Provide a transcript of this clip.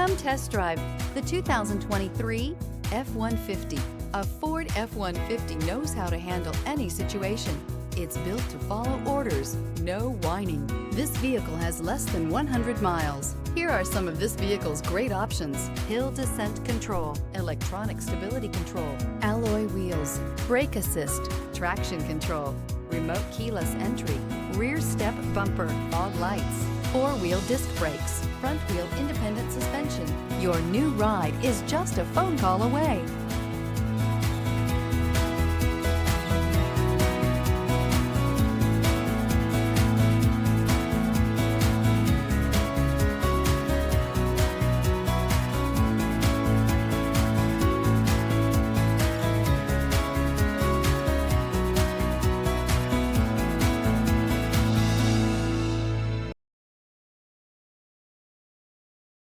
Come test drive the 2023 F-150. A Ford F-150 knows how to handle any situation. It's built to follow orders, no whining. This vehicle has less than 100 miles. Here are some of this vehicle's great options: hill descent control, electronic stability control, alloy wheels, brake assist, traction control, remote keyless entry, rear step bumper, fog lights, four-wheel disc brakes, front wheel independent suspension. Your new ride is just a phone call away.